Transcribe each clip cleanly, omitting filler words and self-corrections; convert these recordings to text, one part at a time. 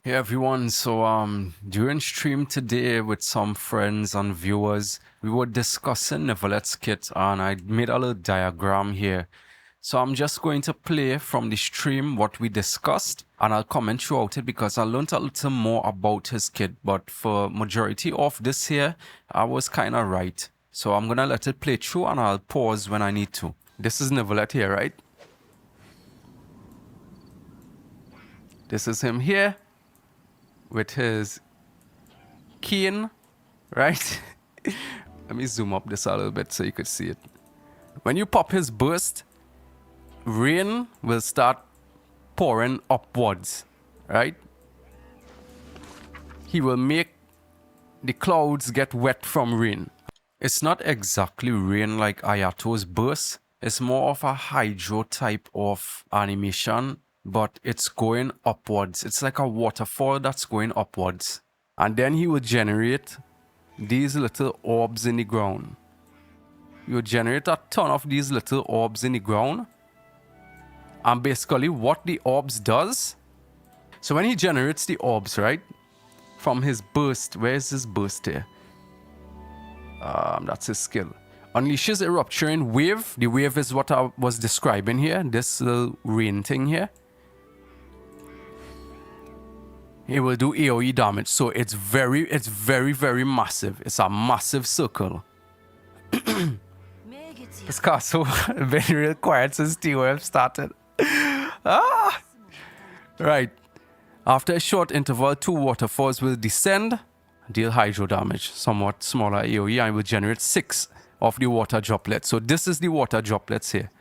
Hey everyone, during stream today with some friends and viewers, we were discussing Neuvillette's kit and I made a little diagram here. So I'm just going to play from the stream what we discussed and I'll comment throughout it because I learned a little more about his kit, but for majority of this here, I was kind of right. So I'm gonna let it play through and I'll pause when I need to. This is Neuvillette here, right? This is him here with his cane, right? Let me zoom up this a little bit so you could see it. When you pop his burst, rain will start pouring upwards, right? He will make the clouds get wet from rain. It's not exactly rain like Ayato's burst. It's more of a hydro type of animation, but it's going upwards. It's like a waterfall that's going upwards. And then he will generate these little orbs in the ground. He will generate a ton of these little orbs in the ground. And basically what the orbs does, so when he generates the orbs, right, from his burst, where is his burst here? That's his skill. Unleashes a rupturing wave. The wave is what I was describing here, this little rain thing here. It will do AoE damage, so it's very, very massive. It's a massive circle. This castle has been real quiet since TOF started. Right. After a short interval, 2 waterfalls will descend, deal hydro damage, somewhat smaller AoE, and will generate 6 of the water droplets. So this is the water droplets here.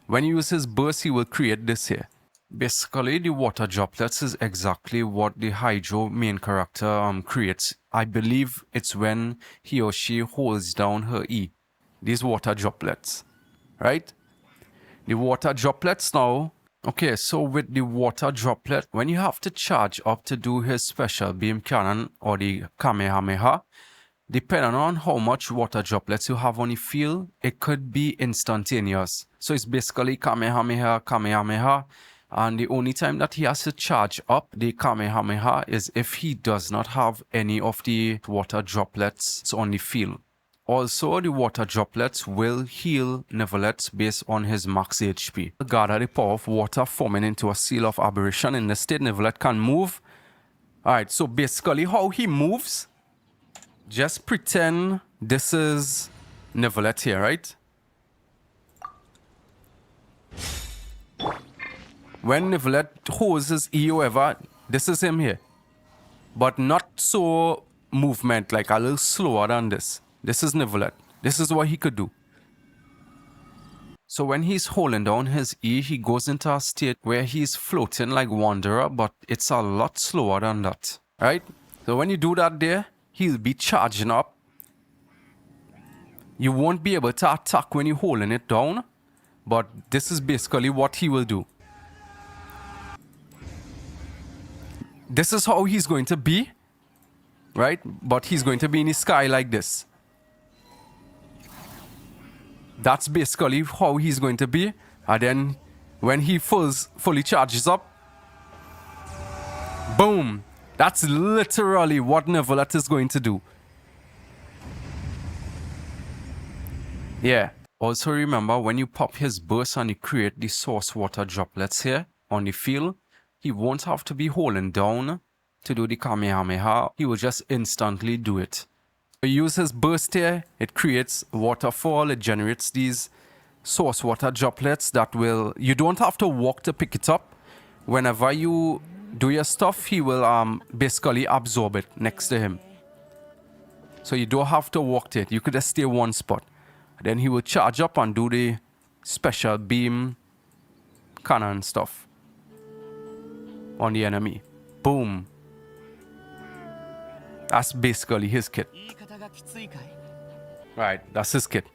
When he uses his burst, he will create this here. Basically, the water droplets is exactly what the hydro main character creates. I believe it's when he or she holds down her E. These water droplets, right? The water droplets now. Okay, so with the water droplet, when you have to charge up to do his special beam cannon or the Kamehameha, depending on how much water droplets you have on the field, it could be instantaneous. So it's basically Kamehameha, Kamehameha, and the only time that he has to charge up the Kamehameha is if he does not have any of the water droplets on the field. Also, the water droplets will heal Neuvillette based on his max HP. Gather the power of water forming into a seal of aberration. In the state, Neuvillette can move. Alright, so basically how he moves, just pretend this is Neuvillette here, right? When Neuvillette holds his E or whatever, this is him here. But not so movement, like a little slower than this. This is Neuvillette. This is what he could do. So when he's holding down his E, he goes into a state where he's floating like Wanderer, but it's a lot slower than that, right? So when you do that there, he'll be charging up. You won't be able to attack when you're holding it down, but this is basically what he will do. This is how he's going to be, right? But he's going to be in the sky like this. That's basically how he's going to be. And then when he fully charges up, boom! That's literally what Neuvillette is going to do. Yeah. Also remember, when you pop his burst and you create the source water droplets here on the field, he won't have to be holding down to do the Kamehameha. He will just instantly do it. You use his burst here, it creates waterfall, it generates these source water droplets that will, you don't have to walk to pick it up. Whenever you do your stuff, he will basically absorb it next to him. So you don't have to walk to it, you could just stay one spot. Then he will charge up and do the special beam cannon stuff on the enemy. Boom. That's basically his kit. Right, that's his kit.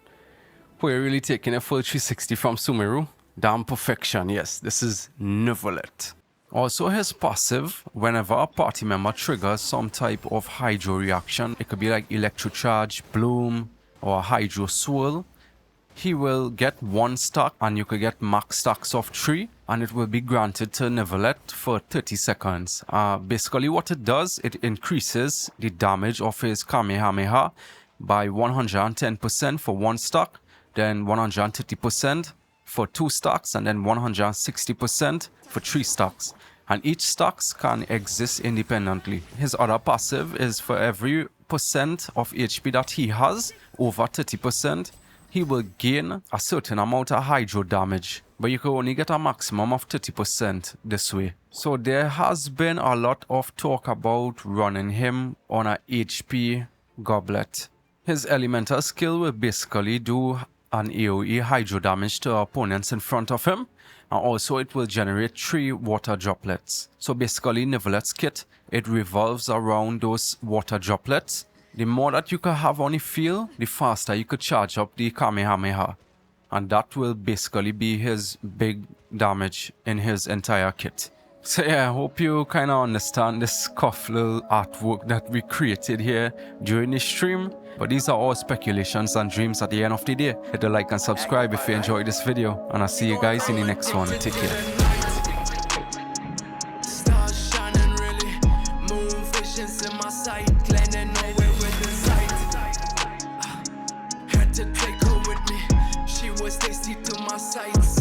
We're really taking a full 360 from Sumeru. Damn perfection, yes, this is Neuvillette. Also his passive, whenever a party member triggers some type of hydro reaction, it could be like electrocharge, bloom, or hydro swirl, he will get 1 stack and you could get max stacks of 3, and it will be granted to Neuvillette for 30 seconds. Basically what it does, it increases the damage of his Kamehameha by 110% for one stock, then 130% for 2 stocks, and then 160% for 3 stocks. And each stocks can exist independently. His other passive is for every percent of HP that he has, over 30%, he will gain a certain amount of hydro damage, but you can only get a maximum of 30% this way. So there has been a lot of talk about running him on a HP goblet. His elemental skill will basically do an AoE hydro damage to opponents in front of him, and also it will generate 3 water droplets. So basically Neuvillette's kit, it revolves around those water droplets. The more that you can have on the field, the faster you could charge up the Kamehameha, and that will basically be his big damage in his entire kit. So yeah, I hope you kind of understand this scuff little artwork that we created here during this stream. But these are all speculations and dreams at the end of the day. Hit the like and subscribe if you enjoyed this video, and I'll see you guys in the next one. Take care. Tasty to my sights.